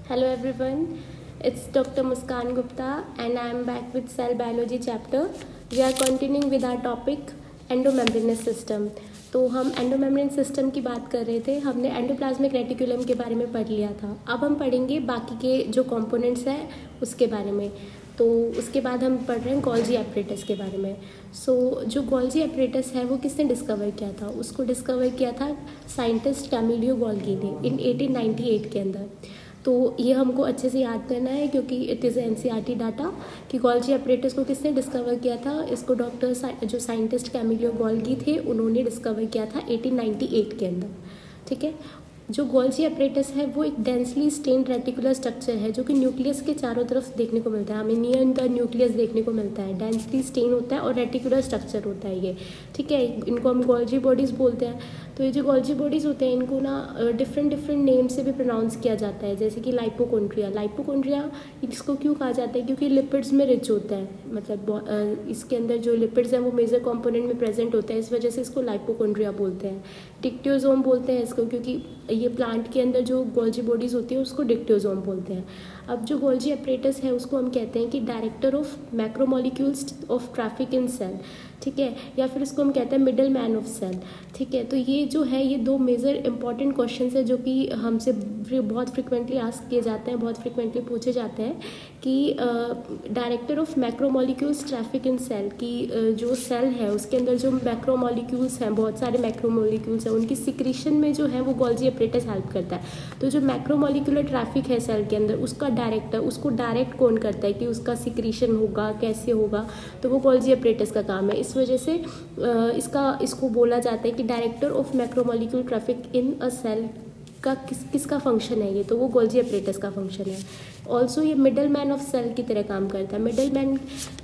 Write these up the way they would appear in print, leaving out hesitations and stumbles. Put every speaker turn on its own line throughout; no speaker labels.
Hello everyone, it's Dr. Muskan Gupta and I am back with cell biology chapter. We are continuing with our topic endomembranes system. तो हम endomembrane system की बात कर रहे थे. हमने एंडोप्लाज्मिक रेटिकुलम के बारे में पढ़ लिया था. अब हम पढ़ेंगे बाकी के जो कंपोनेंट्स हैं उसके बारे में. तो उसके बाद हम पढ़ रहे हैं गोल्जी एपरेटस के बारे में. जो गोल्जी एपरेटस है वो किसने डिस्कवर किया था? उसको डिस्कवर किया था साइंटिस्ट कैमिलियो गोल्गी ने इन 1898 के अंदर. तो ये हमको अच्छे से याद करना है क्योंकि इट इज़ एनसीईआरटी डाटा कि गोल्जी एपरेटस को किसने डिस्कवर किया था. इसको डॉक्टर जो साइंटिस्ट कैमिलियो गोल्गी थे उन्होंने डिस्कवर किया था 1898 के अंदर. ठीक है. जो गोल्जी एपरेटस है वो एक डेंसली स्टेन्ड रेटिकुलर स्ट्रक्चर है जो कि न्यूक्लियस के चारों तरफ देखने को मिलता है. हमें नियर द न्यूक्लियस देखने को मिलता है. डेंसली स्टेन होता है और रेटिकुलर स्ट्रक्चर होता है ये. ठीक है. इनको हम गोल्जी बॉडीज़ बोलते हैं. तो ये जो गोल्जी बॉडीज़ होते हैं इनको ना डिफरेंट नेम से भी प्रोनाउंस किया जाता है. जैसे कि लाइपोकोन्ड्रिया इसको क्यों कहा जाता है? क्योंकि लिपिड्स में रिच होता है. मतलब इसके अंदर जो लिपिड्स हैं वो मेजर कंपोनेंट में प्रेजेंट होता है. इस वजह से इसको लाइपोकोन्ड्रिया बोलते हैं. डिक्टियोसोम बोलते हैं इसको क्योंकि ये प्लांट के अंदर जो गोल्जी बॉडीज़ होती है उसको डिक्टियोसोम बोलते हैं. अब जो गोल्जी एपरेटस है उसको हम कहते हैं कि director of macromolecules of traffic in cell. ठीक है. या फिर इसको हम कहते हैं मिडल मैन ऑफ सेल. ठीक है. तो ये जो है ये दो मेजर इंपॉर्टेंट क्वेश्चन है जो कि हमसे बहुत फ्रिक्वेंटली आस्क किए जाते हैं, बहुत फ्रिक्वेंटली पूछे जाते हैं कि director of macromolecules traffic in cell की जो सेल है उसके अंदर जो मैक्रोमोलिक्यूल्स हैं, बहुत सारे मैक्रोमोलिक्यूल्स हैं, उनकी सिक्रीशन में जो है वो गोल्जी एपरेटस हेल्प करता है. तो जो मैक्रोमोलिकुलर ट्रैफिक है सेल के अंदर उसका डायरेक्टर उसको डायरेक्ट कौन करता है कि उसका सिक्रीशन होगा कैसे होगा, तो वो गोल्जी एपरेटस का काम है. इस वजह से इसको बोला जाता है कि director of macromolecule traffic in a cell का किसका फंक्शन है ये, तो वो गोल्जी एपरेटस का फंक्शन है. ऑल्सो ये मिडल मैन ऑफ सेल की तरह काम करता है. मिडल मैन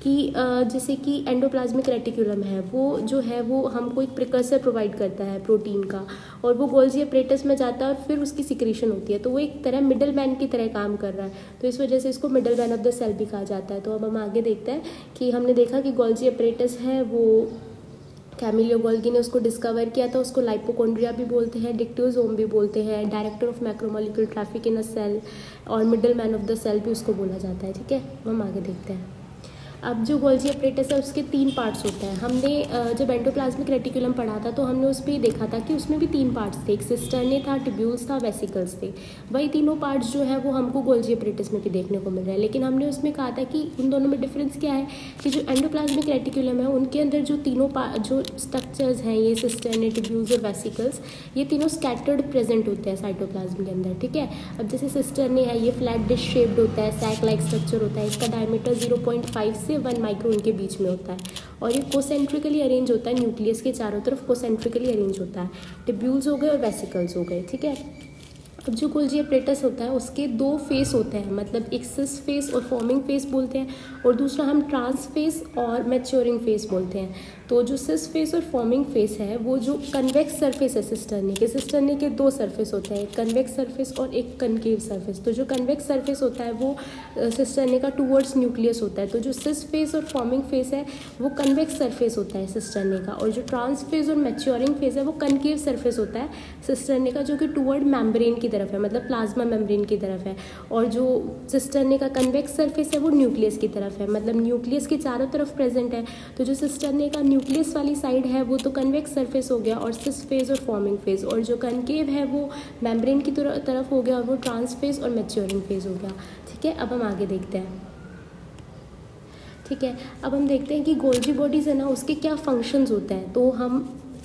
की जैसे कि एंडोप्लाज्मिक रेटिकुलम है वो जो है वो हमको एक प्रिकर्सर प्रोवाइड करता है प्रोटीन का, और वो गोल्जी एपरेटस में जाता है और फिर उसकी सिक्रीशन होती है. तो वो एक तरह मिडल मैन की तरह काम कर रहा है. तो इस वजह से इसको middle man of the cell भी कहा जाता है. तो अब हम आगे देखते हैं कि हमने देखा कि गोल्जी एपरेटस है वो कैमिलियो गोल्गी ने उसको डिस्कवर किया था. उसको लाइपोकोन्ड्रिया भी बोलते हैं, डिक्टियोसोम भी बोलते हैं, director of macromolecule traffic in a cell और middle man of the cell भी उसको बोला जाता है. ठीक है. हम आगे देखते हैं. अब जो गोल्जी एपरेटस है उसके 3 पार्ट्स होते हैं. हमने जब एंडोप्लाज्मिक रेटिकुलम पढ़ा था तो हमने उस पर देखा था कि उसमें भी 3 पार्ट्स थे. एक सिस्टर्ने था, ट्यूब्यूल्स था, वेसिकल्स थे. वही तीनों पार्ट्स जो है वो हमको गोल्जी एपरेटस में भी देखने को मिल रहा है. लेकिन हमने उसमें कहा था कि उन दोनों में डिफरेंस क्या है कि जो एंडोप्लाज्मिक रेटिकुलम है उनके अंदर जो तीनों जो स्ट्रक्चर्स हैं ये सिस्टर्ने, ट्यूब्यूल्स और वेसिकल्स, ये तीनों स्कैटर्ड प्रेजेंट होते हैं साइटोप्लाज्म के अंदर. ठीक है. अब जैसे सिस्टर्ने है ये फ्लैट डिश शेप्ड होता है, सैक लाइक स्ट्रक्चर होता है. इसका डायमीटर 0.5 से 1 माइक्रोन के बीच में होता है और ये कोसेंट्रिकली अरेंज होता है. न्यूक्लियस के चारों तरफ कोसेंट्रिकली अरेंज होता है. ट्यूब्यूल्स हो गए और वेसिकल्स हो गए. ठीक है. अब जो गोल्जी एपरेटस होता है उसके 2 फेस होते हैं, मतलब एक सिस फेस और फॉर्मिंग फेस बोलते हैं और दूसरा हम ट्रांस फेस और मैच्योरिंग फेस बोलते हैं. तो जो सिस फेस और फॉर्मिंग फेस है वो जो कन्वेक्स सरफेस है सिस्टर्ने के 2 सरफेस होते हैं, एक कन्वेक्स सरफेस और एक कनकेव सरफेस. तो जो कन्वेक्स सरफेस होता है वो सिस्टर्ने का टूवर्ड्स न्यूक्लियस होता है. तो जो सिस फेस और फॉर्मिंग फेस है वो कन्वेक्स सरफेस होता है सिस्टर्ने का, और जो ट्रांस फेस और मैच्योरिंग फेस है वो कनकेव सरफेस होता है सिस्टर्ने का, जो कि टूवर्ड मेम्ब्रेन की तरफ है, मतलब प्लाज्मा मेम्ब्रेन की तरफ है. और जो सिस्टर्ने का कन्वेक्स सरफेस है वो न्यूक्लियस की तरफ है, मतलब न्यूक्लियस के चारों तरफ प्रेजेंट है. तो जो सिस्टर्ने का न्यूक्लियस वाली साइड है वो तो कन्वेक्स सरफेस हो गया और सिस फेस और फॉर्मिंग फेस, और जो कनकेव है वो मेम्ब्रेन की तरफ हो गया और वो ट्रांस फेस और मैच्योरिंग फेस हो गया. ठीक है. अब हम आगे देखते हैं. ठीक है. अब हम देखते हैं कि गोल्जी बॉडीज़ है ना उसके क्या फंक्शंस होते हैं. तो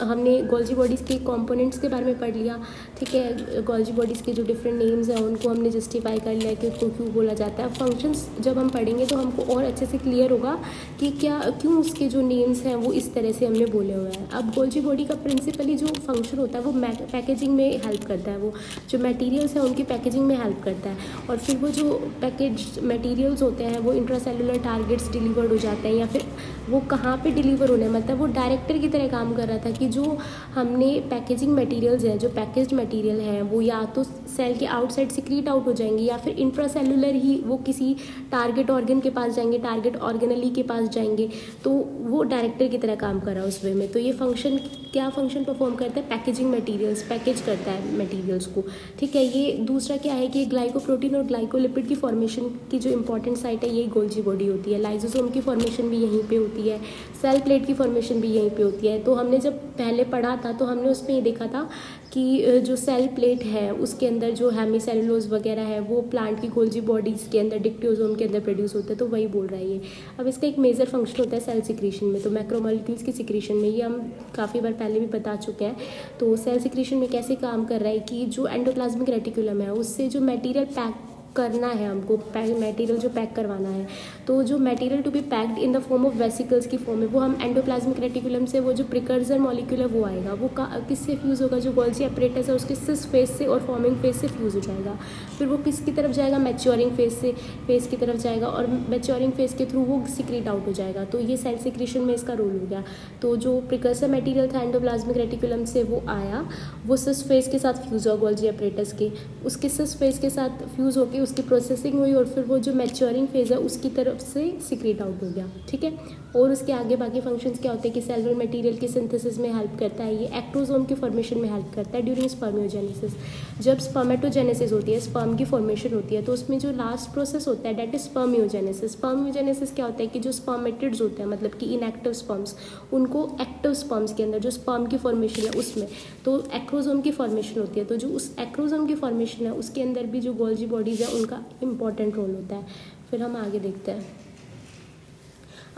हमने गोल्जी बॉडीज़ के कंपोनेंट्स के बारे में पढ़ लिया. ठीक है. गोल्जी बॉडीज़ के जो डिफरेंट नेम्स हैं उनको हमने जस्टिफाई कर लिया कि उसको क्यों बोला जाता है. फंक्शंस जब हम पढ़ेंगे तो हमको और अच्छे से क्लियर होगा कि क्यों उसके जो नेम्स हैं वो इस तरह से हमने बोले हुए हैं. अब गोल्जी बॉडी का प्रिंसिपली जो फंक्शन होता है वो पैकेजिंग में हेल्प करता है. वो जो मटेरियल्स हैं उनकी पैकेजिंग में हेल्प करता है, और फिर वो जो पैकेज मटेरियल्स होते हैं वो इंट्रासेलुलर टारगेट्स डिलीवर्ड हो जाते हैं, या फिर वो कहाँ पे डिलीवर होने, मतलब वो डायरेक्टर की तरह काम कर रहा था कि जो हमने पैकेजिंग मटेरियल्स हैं, जो पैकेज्ड मटेरियल हैं वो या तो सेल के आउटसाइड सिक्रीट आउट हो जाएंगे या फिर इंट्रासेलुलर ही वो किसी टारगेट ऑर्गन के पास जाएंगे, टारगेट ऑर्गेनली के पास जाएंगे. तो वो डायरेक्टर की तरह काम कर रहा है उस वे में. तो ये फंक्शन क्या फंक्शन परफॉर्म करता है, पैकेजिंग मटेरियल्स, पैकेज करता है मटेरियल्स को, ठीक है। ये दूसरा क्या है कि ग्लाइकोप्रोटीन और ग्लाइकोलिपिड की फॉर्मेशन की जो इंपॉर्टेंट साइट है ये गोल्जी बॉडी होती है। लाइसोसोम की फॉर्मेशन भी यहीं पे होती है, सेल प्लेट की फॉर्मेशन भी यहीं पे होती है। तो हमने जब पहले पढ़ा था तो हमने उसमें ये देखा था कि जो सेल प्लेट है उसके अंदर जो हेमीसेलुलोज वगैरह है वो प्लांट की गोल्जी बॉडीज़ के अंदर डिक्टियोसोम के अंदर प्रोड्यूस होता है, तो वही बोल रहा है ये। अब इसका एक मेजर फंक्शन होता है सेल सिक्रीशन में, तो मैक्रोमोलिक्यूल्स की सिक्रीशन में, ये हम काफ़ी बार पहले भी बता चुके हैं। तो सेल सिक्रीशन में कैसे काम कर रहा है कि जो एंडोप्लाज्मिक रेटिकुलम है उससे जो मटेरियल पैक करना है हमको, मटेरियल जो पैक करवाना है, तो जो material to be packed in the form of vesicles की फॉर्म में वो हम एंडोप्लाज्मिक रेटिकुलम से वो जो प्रिकर्सर मॉलिक्यूल है वो आएगा, वो किससे फ्यूज़ होगा, जो गोल्जी एपरेटस है उसके सिस फेज से और फॉर्मिंग फेज से फ्यूज़ हो जाएगा। फिर वो किसकी तरफ जाएगा, मैच्योरिंग फेज की तरफ जाएगा, और मैच्योरिंग फेज के थ्रू वो सिक्रीट आउट हो जाएगा। तो ये सेल सिक्रीशन में इसका रोल हो गया। तो जो प्रिकर्सर मटेरियल था एंडोप्लाज्मिक रेटिकुलम से वो आया, वो सिस फेज के साथ फ्यूज़ हुआ गोल्जी एपरेटस के, उसके सिस फेज के साथ फ्यूज़ होकर उसकी प्रोसेसिंग हुई और फिर वो जो मैच्योरिंग फेज है उसकी तरफ से सिक्रीट आउट हो गया, ठीक है। और उसके आगे बाकी फंक्शंस क्या होते हैं कि सेलुलर मटेरियल की सिंथेसिस में हेल्प करता है, ये एक्टोसोम की फॉर्मेशन में हेल्प करता है ड्यूरिंग स्पर्मियोजेनेसिस। जब स्पर्मेटोजेनेसिस होती है, स्पर्म की फॉर्मेशन होती है, तो उसमें जो लास्ट प्रोसेस होता है दैट इज स्पर्मियोजेनेसिस। स्पर्मियोजेनेसिस क्या होता है कि जो स्पर्मेटिड्स होते हैं, मतलब कि इनएक्टिव स्पर्म्स, उनको एक्टिव स्पर्म्स के अंदर जो स्पर्म की फॉर्मेशन है उसमें तो एक्रोसोम की फॉर्मेशन होती है। तो जो उस एक्रोसोम की फॉर्मेशन है उसके अंदर भी जो गोल्जी बॉडीज़ है उनका इंपॉर्टेंट रोल होता है। फिर हम आगे देखते हैं।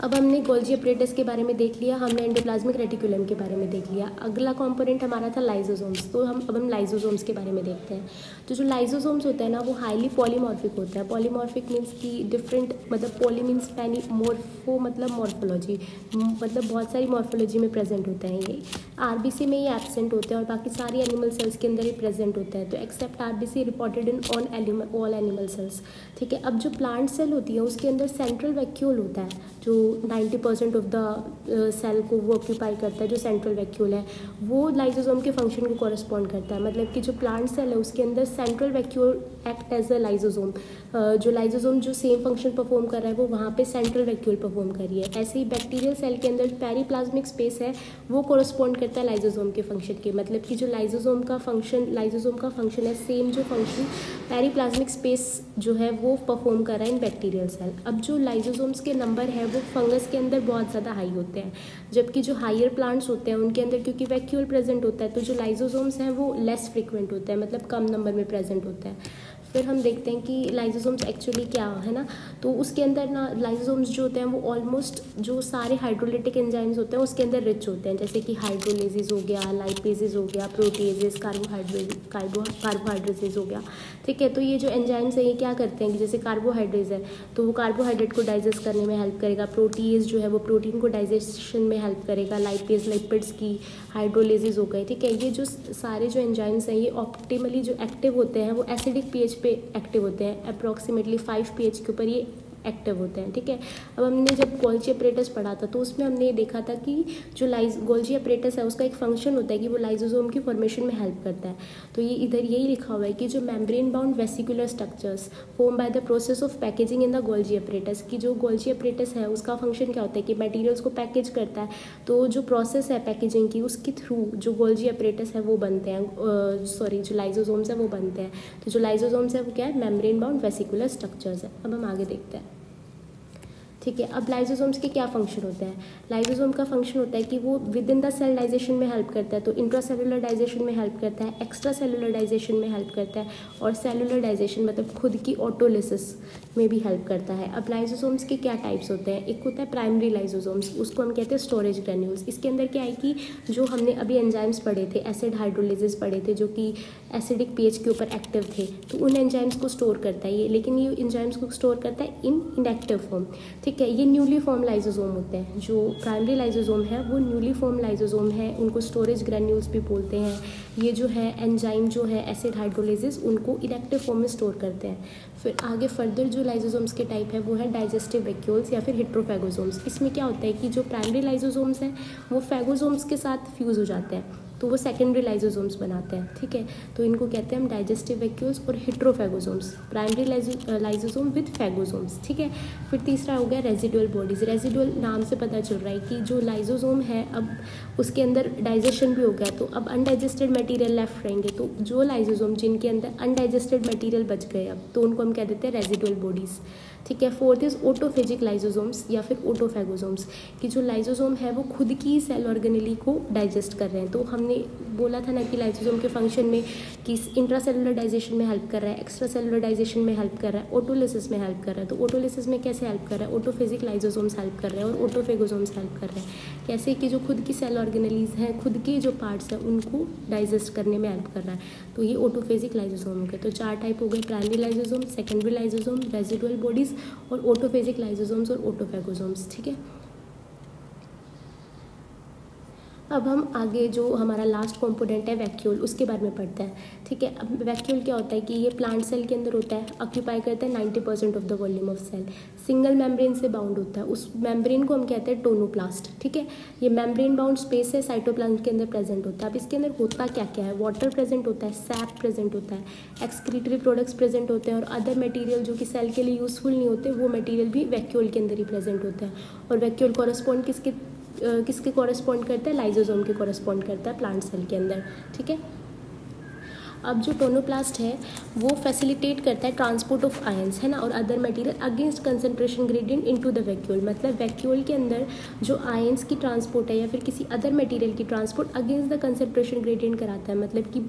अब हमने गोल्जी एपरेटस के बारे में देख लिया, हमने एंडोप्लाज्मिक रेटिकुलम के बारे में देख लिया। अगला कंपोनेंट हमारा था लाइसोसोम्स, तो हम लाइसोसोम्स के बारे में देखते हैं। तो जो लाइसोसोम्स होते हैं ना वो हाईली पॉलीमॉर्फिक होता है। पॉलीमॉर्फिक मीन्स कि डिफरेंट, मतलब पॉली मीन्स मैनी, मॉर्फो मतलब मॉर्फोलॉजी, मतलब बहुत सारी मॉर्फोलॉजी में प्रेजेंट होते हैं। ये आरबीसी में ये एब्सेंट होते हैं और बाकी सारी एनिमल सेल्स के अंदर ही प्रेजेंट होता है। तो except RBC reported in all animal cells, ठीक है। अब जो प्लांट सेल होती है उसके अंदर सेंट्रल वैक्यूल होता है जो 90% ऑफ द सेल को वो ऑक्यूपाई करता है। जो सेंट्रल वैक्यूल है वो लाइसोसोम के फंक्शन को कॉरस्पॉन्ड करता है, मतलब कि जो प्लांट सेल है उसके अंदर central vacuole act as a lysosome. जो लाइसोसोम जो सेम फंक्शन परफॉर्म कर रहा है वो वहाँ पे सेंट्रल वैक्यूल परफॉर्म कर रही है। ऐसे ही बैक्टीरियल सेल के अंदर पेरिप्लाज्मिक स्पेस है वो कॉरस्पॉन्ड करता है लाइसोसोम के फंक्शन के, मतलब कि जो लाइसोसोम का फंक्शन है सेम जो फंक्शन पेरिप्लाज्मिक स्पेस जो है वो परफॉर्म कर रहा है इन बैक्टीरियल सेल। अब जो लाइसोसोम्स के नंबर है वो फंगस के अंदर बहुत ज़्यादा हाई होते हैं, जबकि जो हायर प्लांट्स होते हैं उनके अंदर क्योंकि वैक्यूल प्रेजेंट होता है तो जो लाइसोसोम्स हैं वो लेस फ्रिक्वेंट होते हैं, मतलब कम नंबर में प्रेजेंट होता है। फिर हम देखते हैं कि लाइसोसोम्स एक्चुअली क्या है ना, तो उसके अंदर ना लाइसोसोम्स जो होते हैं वो ऑलमोस्ट जो सारे हाइड्रोलिटिक एंजाइम्स होते हैं उसके अंदर रिच होते हैं, जैसे कि हाइड्रोलेसिस हो गया, लाइपेजेस हो गया, प्रोटीएजेस, कार्बोहाइड्रेसेस हो गया, ठीक है। तो ये जो एंजाइम्स हैं ये क्या करते हैं कि जैसे कार्बोहाइड्रेट है तो वो कार्बोहाइड्रेट को डाइजेस्ट करने में हेल्प करेगा, प्रोटीएज जो है वो प्रोटीन को डाइजेशन में हेल्प करेगा, लाइपेज लिपिड्स की हाइड्रोलेसिस हो गए, ठीक है। ये जो सारे जो एंजाइम्स हैं ये ऑप्टिमली जो एक्टिव होते हैं वो एसिडिक पीएच पे एक्टिव होते हैं, अप्रॉक्सीमेटली 5 pH के ऊपर ये एक्टिव होते हैं, ठीक है। अब हमने जब गोल्जी एपरेटस पढ़ा था तो उसमें हमने ये देखा था कि जो गोल्जी एपरेटस है उसका एक फंक्शन होता है कि वो लाइसोसोम की फॉर्मेशन में हेल्प करता है। तो ये इधर यही लिखा हुआ है कि जो membrane bound vesicular structures form by the process of packaging in the Golgi apparatus, की जो गोल्जी एपरेटस है उसका फंक्शन क्या होता है कि मटीरियल्स को पैकेज करता है। तो जो प्रोसेस है पैकेजिंग की उसके थ्रू जो गोल्जी एपरेटस है वो बनते हैं, जो लाइसोसोम्स है वो बनते हैं। तो जो लाइसोसोम्स है वो क्या है, मेम्ब्रेन बाउंड वेसिकुलर स्ट्रक्चर्स है। अब हम आगे देखते हैं, ठीक है। अब लाइसोसोम्स के क्या फंक्शन होते हैं, लाइसोसोम का फंक्शन होता है कि वो within the cell digestion में हेल्प करता है, तो इंट्रासेलुलर डाइजेशन में हेल्प करता है, एक्स्ट्रा सेलुलर डाइजेशन में हेल्प करता है और सेलुलर डाइजेशन मतलब खुद की ऑटोलिसिस में भी हेल्प करता है। अब लाइसोसोम्स के क्या टाइप्स होते हैं, एक होता है प्राइमरी लाइसोसोम्स, उसको हम कहते हैं स्टोरेज ग्रैन्यूल्स। इसके अंदर क्या है कि जो हमने अभी एंजाइम्स पढ़े थे, एसिड हाइड्रोलिसिस पढ़े थे जो कि एसिडिक पीएच के ऊपर एक्टिव थे, तो उन एंजाइम्स को स्टोर करता है ये, लेकिन ये एंजाइम्स को स्टोर करता है इन इनएक्टिव फॉर्म, ठीक है। ये न्यूली फॉर्म लाइसोसोम होते हैं, जो प्राइमरी लाइसोसोम है वो न्यूली फॉर्म लाइसोसोम है, उनको स्टोरेज ग्रैन्यूल्स भी बोलते हैं। ये जो है एंजाइम जो है एसिड हाइड्रोलिसिस उनको इनएक्टिव फॉर्म में स्टोर करते हैं। फिर आगे फर्दर जो लाइसोसोम्स के टाइप है वो है डाइजेस्टिव वैक्यूल्स या फिर हेट्रोफैगोसोम्स। इसमें क्या होता है कि जो प्राइमरी लाइसोसोम्स हैं वो फैगोसोम्स के साथ फ्यूज़ हो जाते हैं, तो वो सेकेंडरी लाइजोसोम्स बनाते हैं, ठीक है। तो इनको कहते हैं हम डाइजेस्टिव वैक्यूल्स और हेट्रोफैगोसोम्स, प्राइमरी लाइजोसोम विद फैगोसोम्स, ठीक है। फिर तीसरा हो गया रेजिडुअल बॉडीज़। रेजिडुअल नाम से पता चल रहा है कि जो लाइजोसोम है अब उसके अंदर डाइजेशन भी हो गया, तो अब अनडाइजेस्टेड मटेरियल लेफ्ट रहेंगे, तो जो लाइजोसोम जिनके अंदर अनडाइजेस्टेड मटेरियल बच गए अब, तो उनको हम कह देते हैं रेजिडुअल बॉडीज़, ठीक है। फोर्थ इज ऑटोफेजिक लाइजोसोम्स या फिर ऑटोफैगोसोम्स, कि जो लाइजोसोम है वो खुद की सेल ऑर्गेनेली को डाइजेस्ट कर रहे हैं। तो हमने बोला था ना कि लाइजोसोम के फंक्शन में कि इंट्रासेलुलर डाइजेशन में हेल्प कर रहा है, एक्स्ट्रा सेलुलर डाइजेशन में हेल्प कर रहा है, ऑटोलिसिस में हेल्प कर रहा है। तो ऑटोलिसिस में कैसे हेल्प कर रहा है, ऑटोफेजिक लाइजोसोम्स हेल्प कर रहे हैं और ऑटोफेगोसोम्स हेल्प कर रहे हैं। कैसे कि जो खुद की सेल ऑर्गेनेलीज हैं, खुद के जो पार्ट्स हैं उनको डाइजेस्ट करने में हेल्प कर रहा है। तो ये ऑटोफेजिक लाइजोसोम हो गए। तो 4 टाइप हो गए, primary lysosome, secondary lysosome, residual bodies और ऑटोफेजिक लाइजोसोम्स और ऑटोफैगोसोम्स, ठीक है। अब हम आगे जो हमारा लास्ट कंपोनेंट है वैक्यूल, उसके बारे में पढ़ते हैं, ठीक है। अब वैक्यूल क्या होता है कि ये प्लांट सेल के अंदर होता है, ऑक्यूपाई करता है 90% of the volume of cell, single membrane से बाउंड होता है। उस मेम्ब्रेन को हम कहते हैं टोनोप्लास्ट, ठीक है। ये मेम्ब्रेन बाउंड स्पेस है, साइटोप्लाज्म के अंदर प्रेजेंट होता है। अब इसके अंदर होता क्या क्या है, वाटर प्रेजेंट होता है, सैप प्रेजेंट होता है, एक्सक्रीटरी प्रोडक्ट्स प्रेजेंट होते हैं और अदर मटेरियल जो कि सेल के लिए यूजफुल नहीं होते वो मटेरियल भी वैक्यूल के अंदर ही प्रेजेंट होते हैं। और वैक्यूल कॉरस्पॉन्ड किसके कॉरस्पॉन्ड करता है, लाइजोसोम के कॉरस्पॉन्ड करता है प्लांट सेल के अंदर, ठीक है। अब जो टोनोप्लास्ट है वो फैसिलिटेट करता है ट्रांसपोर्ट ऑफ आयंस, है ना, और other material against concentration gradient into the vacuole. मतलब वैक्यूल के अंदर जो आयंस की ट्रांसपोर्ट है या फिर किसी अदर मटेरियल की transport against the concentration gradient कराता है। मतलब कि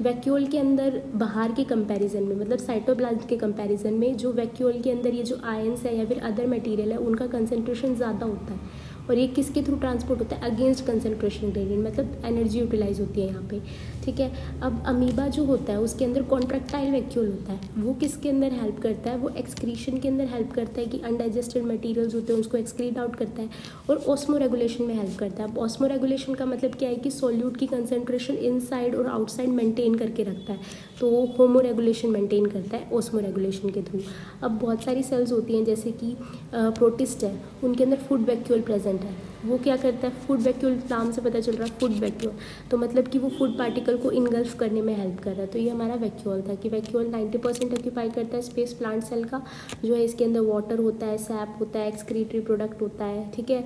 वैक्यूल के अंदर बाहर के कंपैरिजन में, मतलब साइटोप्लाज्म के कंपैरिजन में जो वैक्यूल के अंदर ये जो आयंस है या फिर अदर मटेरियल है उनका कंसंट्रेशन ज़्यादा होता है। और ये किसके थ्रू ट्रांसपोर्ट होता है, अगेंस्ट कंसंट्रेशन ग्रेडियंट, मतलब एनर्जी यूटिलाइज होती है यहाँ पे, ठीक है। अब अमीबा जो होता है उसके अंदर कॉन्ट्रैक्टाइल वैक्यूल होता है, वो किसके अंदर हेल्प करता है, वो एक्सक्रीशन के अंदर हेल्प करता है कि अनडाइजेस्टेड मटेरियल्स होते हैं उसको एक्सक्रीट आउट करता है और ऑस्मो रेगुलेशन में हेल्प करता है। अब ऑस्मो रेगुलेशन का मतलब क्या है कि सॉल्यूट की कंसंट्रेशन इनसाइड और आउटसाइड मेंटेन करके रखता है, तो वो होमो रेगुलेशन मेंटेन करता है ऑस्मो रेगुलेशन के थ्रू। अब बहुत सारी सेल्स होती हैं जैसे कि प्रोटिस्ट है, उनके अंदर फूड वैक्यूल प्रेजेंट है, वो क्या करता है, फूड वैक्यूल नाम से पता चल रहा है फूड वैक्यूल, तो मतलब कि वो फूड पार्टिकल को इनगल्फ करने में हेल्प कर रहा है। तो ये हमारा वैक्यूल था कि वैक्यूल 90% ऑक्यूपाई करता है स्पेस प्लांट सेल का, जो है इसके अंदर वाटर होता है, सैप होता है, एक्सक्रीटरी प्रोडक्ट होता है, ठीक है।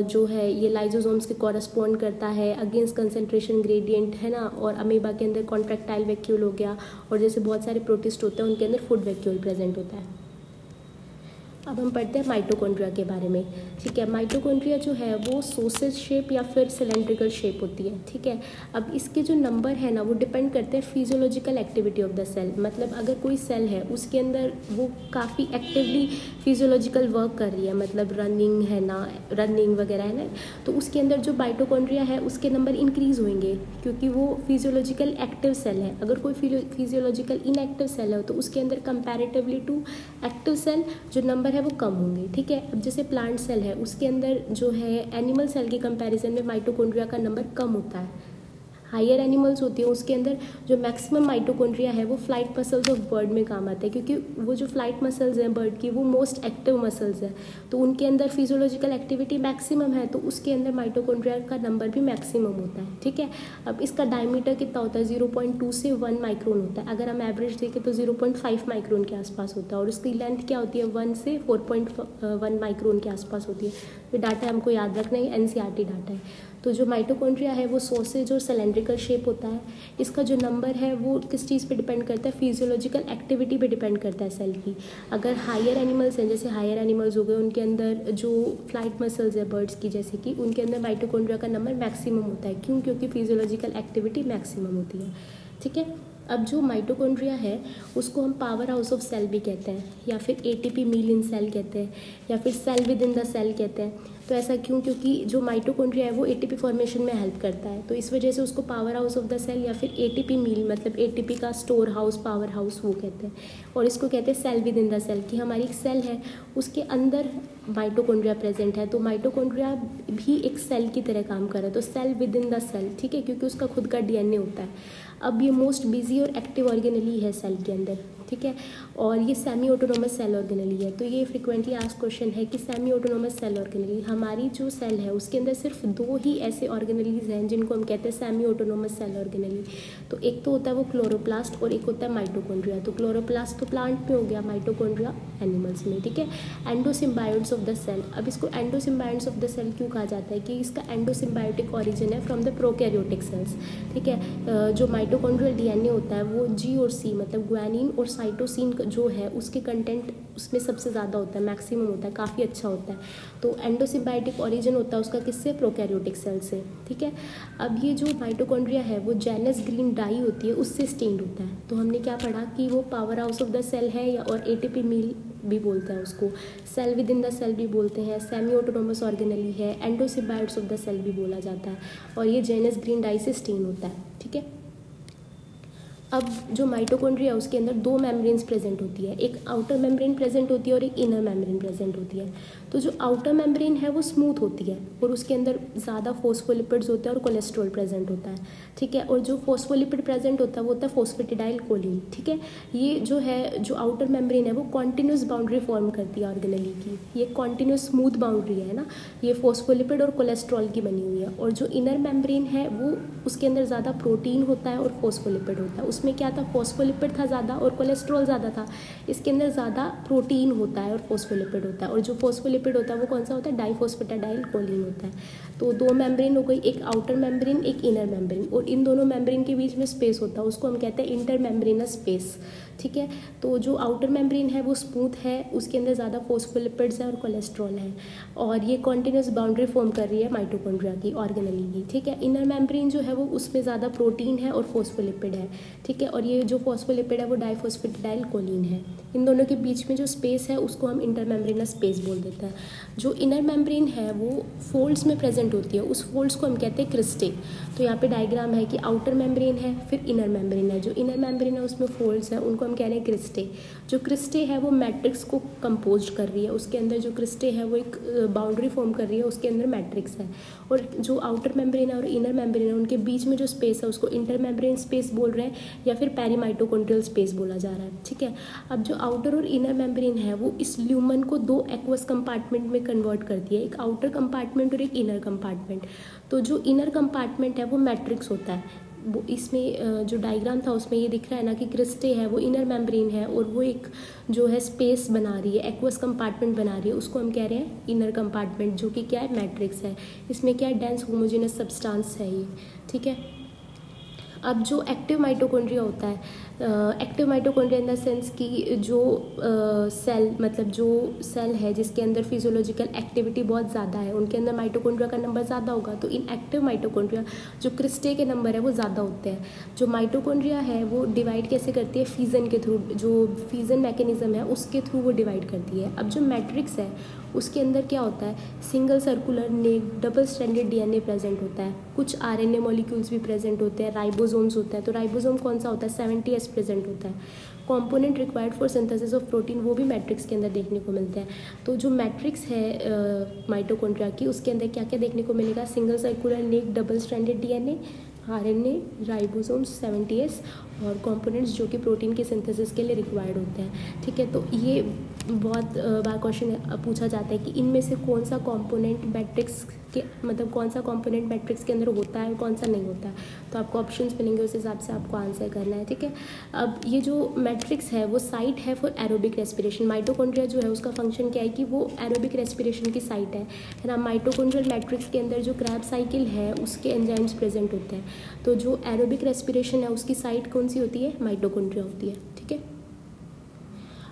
जो है ये लाइजोसोम्स के कॉरस्पॉन्ड करता है अगेंस्ट कंसंट्रेशन ग्रेडियंट, है ना। और अमीबा के अंदर कॉन्ट्रैक्टाइल वैक्यूल हो गया, और जैसे बहुत सारे प्रोटिस्ट होते हैं उनके अंदर फूड वैक्यूल प्रेजेंट होता है। अब हम पढ़ते हैं माइटोकॉन्ड्रिया के बारे में, ठीक है। माइटोकॉन्ड्रिया जो है वो सोसेज शेप या फिर सिलेंड्रिकल शेप होती है, ठीक है। अब इसके जो नंबर है ना वो डिपेंड करते हैं physiological activity of the cell, मतलब अगर कोई सेल है उसके अंदर वो काफ़ी एक्टिवली फिजियोलॉजिकल वर्क कर रही है, मतलब रनिंग है ना, रनिंग वगैरह है ना, तो उसके अंदर जो माइटोकॉन्ड्रिया है उसके नंबर इंक्रीज होंगे क्योंकि वो फिजियोलॉजिकल एक्टिव सेल है। अगर कोई फिजियोलॉजिकल इनएक्टिव सेल है तो उसके अंदर कंपैरेटिवली टू एक्टिव सेल जो नंबर है वो कम होंगे, ठीक है। अब जैसे प्लांट सेल है उसके अंदर जो है एनिमल सेल के कंपैरिजन में माइटोकॉन्ड्रिया का नंबर कम होता है। हायर एनिमल्स होती हैं उसके अंदर जो मैक्सिमम माइटोकॉन्ड्रिया है वो फ्लाइट मसल्स ऑफ बर्ड में काम आते हैं, क्योंकि वो जो फ्लाइट मसल्स हैं बर्ड की वो मोस्ट एक्टिव मसल्स हैं, तो उनके अंदर फिजियोलॉजिकल एक्टिविटी मैक्सिमम है, तो उसके अंदर माइटोकॉन्ड्रिया का नंबर भी मैक्सिमम होता है, ठीक है। अब इसका डायमीटर कितना होता है, 0.2 से 1 माइक्रोन होता है। अगर हम एवरेज देखें तो 0.5 माइक्रोन के आसपास होता है, और उसकी लेंथ क्या होती है 1 से 4.1 माइक्रोन के आसपास होती है। ये डाटा हमको याद रखना है, NCERT डाटा है। तो जो माइटोकॉन्ड्रिया है वो सॉसेज और सिलेंड्रिकल शेप होता है। इसका जो नंबर है वो किस चीज़ पे डिपेंड करता है, फिजियोलॉजिकल एक्टिविटी पे डिपेंड करता है सेल की। अगर हायर एनिमल्स हैं, जैसे हायर एनिमल्स हो गए, उनके अंदर जो फ्लाइट मसल्स है बर्ड्स की जैसे कि, उनके अंदर माइटोकॉन्ड्रिया का नंबर मैक्सिमम होता है। क्यों? क्योंकि फिजियोलॉजिकल एक्टिविटी मैक्सिमम होती है, ठीक है। अब जो माइटोकॉन्ड्रिया है उसको हम पावर हाउस ऑफ सेल भी कहते हैं, या फिर ATP मील इन सेल कहते हैं, या फिर cell within the cell कहते हैं। तो ऐसा क्यों? क्योंकि जो माइटोकॉन्ड्रिया है वो ATP फॉर्मेशन में हेल्प करता है, तो इस वजह से उसको powerhouse of the cell या फिर ATP मील, मतलब ATP का स्टोर हाउस, पावर हाउस वो कहते हैं। और इसको कहते हैं cell within the cell, कि हमारी एक सेल है उसके अंदर माइटोकॉन्ड्रिया प्रेजेंट है, तो माइटोकॉन्ड्रिया भी एक सेल की तरह काम कर रहा है, तो cell within the cell, ठीक है, क्योंकि उसका खुद का DNA होता है। अब ये मोस्ट बिजी और एक्टिव ऑर्गेनेली है सेल के अंदर, ठीक है। और ये सेमी ऑटोनोमस सेल ऑर्गेनेली है। तो ये फ्रिक्वेंटली आस्क्ड क्वेश्चन है कि सेमी ऑटोनोमस सेल ऑर्गेनेली, हमारी जो सेल है उसके अंदर सिर्फ 2 ही ऐसे ऑर्गेनेलीज हैं जिनको हम कहते हैं सेमी ऑटोनोमस सेल ऑर्गेनेली। तो एक तो होता है वो क्लोरोप्लास्ट और एक होता है माइटोकॉन्ड्रिया। तो क्लोरोप्लास्ट तो प्लांट में हो गया, माइटोकॉन्ड्रिया एनिमल्स में, ठीक है। एंडोसिम्बायोट्स ऑफ द सेल, अब इसको एंडोसिम्बायोट्स ऑफ द सेल क्यों कहा जाता है कि इसका एंडोसिम्बायोटिक ऑरिजिन है फ्रॉम द प्रोकैरियोटिक सेल्स, ठीक है। जो माइटोकॉन्ड्रियल डीएनए होता है वो जी और सी मतलब ग्वानिन और साइटोसिन जो है उसके कंटेंट उसमें सबसे ज़्यादा होता है, मैक्सिमम होता है, काफ़ी अच्छा होता है। तो एंडोसिम्बायोटिक ऑरिजिन होता है उसका किससे, प्रोकैरियोटिक सेल से, ठीक है। अब ये जो माइटोकॉन्ड्रिया है वो जेनस ग्रीन डाई होती है उससे स्टेन्ड होता है। तो हमने क्या पढ़ा कि वो powerhouse of the cell है या और एटीपी मील भी बोलते हैं उसको, cell within the cell भी बोलते हैं, सेमी ऑटोनोमस ऑर्गेनेली है, एंडोसिम्बायोट्स ऑफ द सेल भी बोला जाता है। और ये जेनस ग्रीन डाई से स्टेन होता है, ठीक है। अब जो माइटोकॉन्ड्रिया है उसके अंदर 2 मेम्ब्रेन्स प्रेजेंट होती है, एक आउटर मेम्ब्रेन प्रेजेंट होती है और एक इनर मेम्ब्रेन प्रेजेंट होती है। तो जो आउटर मेम्ब्रेन है वो स्मूथ होती है और उसके अंदर ज़्यादा फॉस्फोलिपिड्स होते हैं और कोलेस्ट्रॉल प्रेजेंट होता है, ठीक है। और जो फॉस्फोलिपिड प्रेजेंट होता है वो होता है फॉस्फेटिडाइल कोलिन, ठीक है। ये जो है जो आउटर मेम्ब्रेन है वो कॉन्टिन्यूस बाउंड्री फॉर्म करती है ऑर्गेनेली की, ये कॉन्टिन्यूस स्मूथ बाउंड्री है ना, ये फॉस्फोलिपिड और कोलेस्ट्रॉल की बनी हुई है। और जो इनर मेम्ब्रेन है वो उसके अंदर ज़्यादा प्रोटीन होता है और फॉस्फोलिपिड होता है, उसमें क्या था, फॉस्फोलिपिड था ज़्यादा और कोलेस्ट्रॉल ज़्यादा था। इसके अंदर ज़्यादा प्रोटीन होता है और फॉस्फोलिपिड होता है, और जो फॉस्फोलिपिड होता है वो कौन सा होता है, डाइफॉस्फेटाडाइल कोलिन होता है। तो 2 मेम्ब्रेन हो गई, एक आउटर मेम्ब्रेन एक इनर मेम्ब्रेन, और इन दोनों मेम्ब्रेन के बीच में स्पेस होता है उसको हम कहते हैं इंटर मेम्ब्रेनस स्पेस, ठीक है। तो जो आउटर मेम्ब्रेन है वो स्मूथ है, उसके अंदर ज़्यादा फॉस्फोलिपिड्स है और कोलेस्ट्रॉल है, और ये कॉन्टिन्यूस बाउंड्री फॉर्म कर रही है माइटोकॉन्ड्रिया की ऑर्गेनेली की, ठीक है। इनर मेम्ब्रेन जो है वो उसमें ज़्यादा प्रोटीन है और फॉस्फोलिपिड है, ठीक है। और ये जो फॉस्फोलिपिड है वो डाइफॉस्फेटिडाइल कोलिन है। इन दोनों के बीच में जो स्पेस है उसको हम इंटर मेम्ब्रेनस स्पेस बोल देते हैं। जो इनर मेम्ब्रेन है वो फोल्ड्स में प्रेजेंट होती है, उस फोल्ड्स को हम कहते हैं क्रिस्टे। तो यहाँ पे डायग्राम है कि आउटर मेम्ब्रेन है फिर इनर मेम्ब्रेन है, जो इनर मेम्ब्रेन है उसमें फोल्ड्स है उनको हम कह रहे हैं क्रिस्टे। जो क्रिस्टे है वो मैट्रिक्स को कंपोज कर रही है, उसके अंदर जो क्रिस्टे है वो एक बाउंड्री फॉर्म कर रही है, उसके अंदर मैट्रिक्स है। और जो आउटर मेम्ब्रेन है और इनर मेम्ब्रेन है उनके बीच में जो स्पेस है उसको इंटर मेम्ब्रेन स्पेस बोल रहे हैं या फिर पेरीमाइटोकॉन्ड्रियल स्पेस बोला जा रहा है, ठीक है। अब जो आउटर और इनर मेम्ब्रेन है वो इस ल्यूमन को 2 एक्वस कंपार्टमेंट में कन्वर्ट करती है, एक आउटर कंपार्टमेंट और एक इनर कंपार्टमेंट। तो जो इनर कंपार्टमेंट है वो मैट्रिक्स होता है, वो इसमें जो डायग्राम था उसमें ये दिख रहा है ना कि क्रिस्टे है वो इनर मेम्ब्रेन है और वो एक जो है स्पेस बना रही है, एक्वस कंपार्टमेंट बना रही है, उसको हम कह रहे हैं इनर कंपार्टमेंट, जो कि क्या है, मैट्रिक्स है। इसमें क्या है, डेंस होमोजेनस सब्सटेंस है ये, ठीक है। अब जो एक्टिव माइटोकॉन्ड्रिया होता है, active mitochondria in the sense कि जो सेल मतलब जो सेल है जिसके अंदर फिजियोलॉजिकल एक्टिविटी बहुत ज़्यादा है उनके अंदर माइटोकॉन्ड्रिया का नंबर ज़्यादा होगा। तो इन एक्टिव माइटोकॉन्ड्रिया जो क्रिस्टे के नंबर है वो ज़्यादा होते हैं। जो माइटोकॉन्ड्रिया है वो डिवाइड कैसे करती है, फिजन के थ्रू, जो फिजन मैकेनिज्म है उसके थ्रू वो डिवाइड करती है। अब जो मैट्रिक्स है उसके अंदर क्या होता है, single circular naked double stranded DNA present होता है, कुछ आरएनए मॉलिक्यूल्स भी प्रेजेंट होते हैं, राइबोसोम्स होता है। तो राइबोसोम कौन सा होता है, 70S प्रेजेंट होता है। Component required for synthesis of protein वो भी मैट्रिक्स के अंदर देखने को मिलते हैं। तो जो मैट्रिक्स है माइटोकॉन्ड्रिया की उसके अंदर क्या क्या देखने को मिलेगा, single circular naked double stranded DNA, RNA, ribosomes, 70S और कंपोनेंट्स जो कि प्रोटीन के सिंथेसिस के लिए रिक्वायर्ड होते हैं, ठीक है। तो ये बहुत बार क्वेश्चन पूछा जाता है कि इनमें से कौन सा कंपोनेंट मैट्रिक्स के मतलब कौन सा कंपोनेंट मैट्रिक्स के अंदर होता है और कौन सा नहीं होता है। तो आपको ऑप्शंस मिलेंगे, उस हिसाब से आपको आंसर करना है, ठीक है। अब ये जो मैट्रिक्स है वो साइट है फॉर एरोबिक रेस्पिरेशन। माइटोकॉन्ड्रिया जो है उसका फंक्शन क्या है कि वो एरोबिक रेस्पिरेशन की साइट है ना। माइटोकॉन्ड्रियल मैट्रिक्स के अंदर जो क्रैब साइकिल है उसके एंजाइम्स प्रेजेंट होते हैं। तो जो एरोबिक रेस्पिरेशन है उसकी साइट कौन सी होती है, माइटोकॉन्ड्रिया होती है, ठीक है।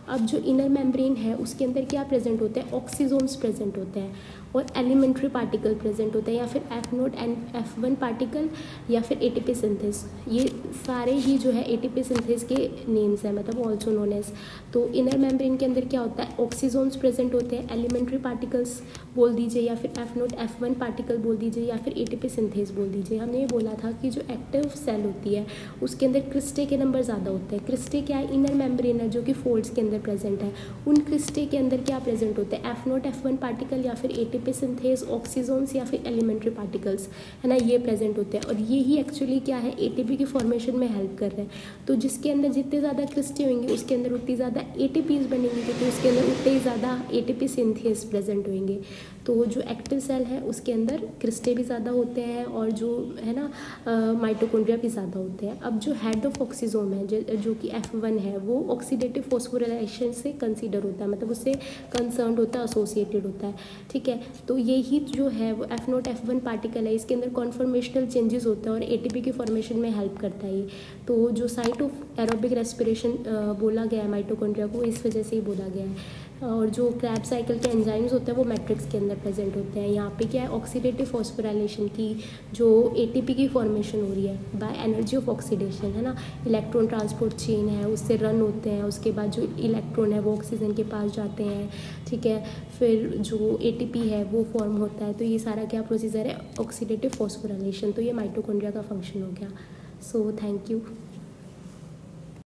अब जो इनर मेम्ब्रेन है उसके अंदर क्या प्रेजेंट होते हैं, ऑक्सीजोम्स प्रेजेंट होते हैं और एलिमेंट्री पार्टिकल प्रेजेंट होते हैं, या फिर F0 एंड F1 पार्टिकल या फिर एटीपी सिंथेस। ये सारे ही जो है एटीपी सिंथेस के नेम्स हैं, मतलब ऑल्सो नोन एज। तो इनर मेम्ब्रेन के अंदर क्या होता है, ऑक्सीजोम्स प्रेजेंट होते हैं, एलिमेंट्री पार्टिकल्स बोल दीजिए या फिर F0 F1 पार्टिकल बोल दीजिए या फिर एटीपी सिंथेस बोल दीजिए। हमने ये बोला था कि जो एक्टिव सेल होती है उसके अंदर क्रिस्टे के नंबर ज़्यादा होते हैं। क्रिस्टे क्या है, इनर मेम्ब्रेन है जो कि फोल्ड्स के अंदर प्रेजेंट है। उन क्रिस्टे के अंदर क्या प्रेजेंट होते हैं, F0 F1 पार्टिकल या फिर एटीपी एटीपी सिंथेस, ऑक्सीजोन्स या फिर एलिमेंट्री पार्टिकल्स, है ना, ये प्रेजेंट होते हैं। और ये ही एक्चुअली क्या है, एटीपी की फॉर्मेशन में हेल्प कर रहे हैं। तो जिसके अंदर जितने ज़्यादा क्रिस्टे होंगे उसके अंदर उतनी ज़्यादा एटीपीज बनेंगे, क्योंकि उसके अंदर उतने ही ज़्यादा एटीपी सिंथेस प्रेजेंट होंगे। तो जो एक्टिव सेल है उसके अंदर क्रिस्टे भी ज़्यादा होते हैं और जो है ना माइटोकॉन्ड्रिया भी ज़्यादा होते हैं। अब जो हेड ऑफ ऑक्सीजोम है जो कि F1 है, वो ऑक्सीडेटिव फॉस्फोराइलेशन से कंसीडर होता है, मतलब उससे कंसर्न होता है, एसोसिएटेड होता है, ठीक है। तो ये ही जो है वो F0 F1 पार्टिकल है, इसके अंदर कॉन्फर्मेशनल चेंजेस होते हैं और एटीपी की फॉर्मेशन में हेल्प करता है ये। तो जो साइट ऑफ एरोबिक रेस्पिरेशन बोला गया है माइटोकॉन्ड्रिया को, इस वजह से ही बोला गया है। और जो क्रैब साइकिल के एंजाइम्स होते हैं वो मैट्रिक्स के अंदर प्रेजेंट होते हैं। यहाँ पे क्या है, ऑक्सीडेटिव फॉस्फोराइलेशन की जो एटीपी की फॉर्मेशन हो रही है बाय एनर्जी ऑफ ऑक्सीडेशन, है ना। इलेक्ट्रॉन ट्रांसपोर्ट चेन है, उससे रन होते हैं, उसके बाद जो इलेक्ट्रॉन है वो ऑक्सीजन के पास जाते हैं, ठीक है। फिर जो एटीपी है वो फॉर्म होता है। तो ये सारा क्या प्रोसीजर है, ऑक्सीडेटिव फॉस्फोराइलेशन। तो ये माइटोकॉन्ड्रिया का फंक्शन हो गया। So thank you.